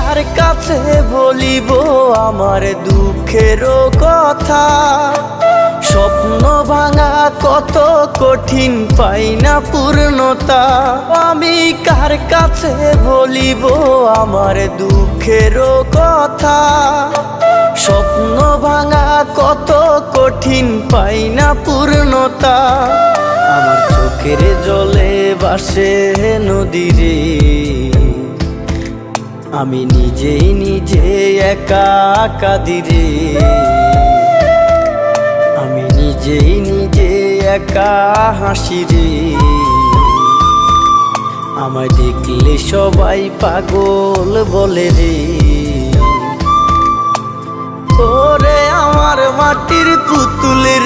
কার কাছে বলিব আমার দুঃখের কথা? স্বপ্ন ভাঙা কত কঠিন, পাই না পূর্ণতা। আমি কার কাছে বলিব আমার দুঃখের কথা? স্বপ্ন ভাঙা কত কঠিন, পাই না পূর্ণতা। আমার চোখের জলে ভাসে নদীরে, আমি নিজেই নিজে একা কাঁদিরে। আমি নিজেই নিজে একা হাসিরে। আমায় দেখলে সবাই পাগল বলে রে। ওরে আমার মাটির পুতুল রে।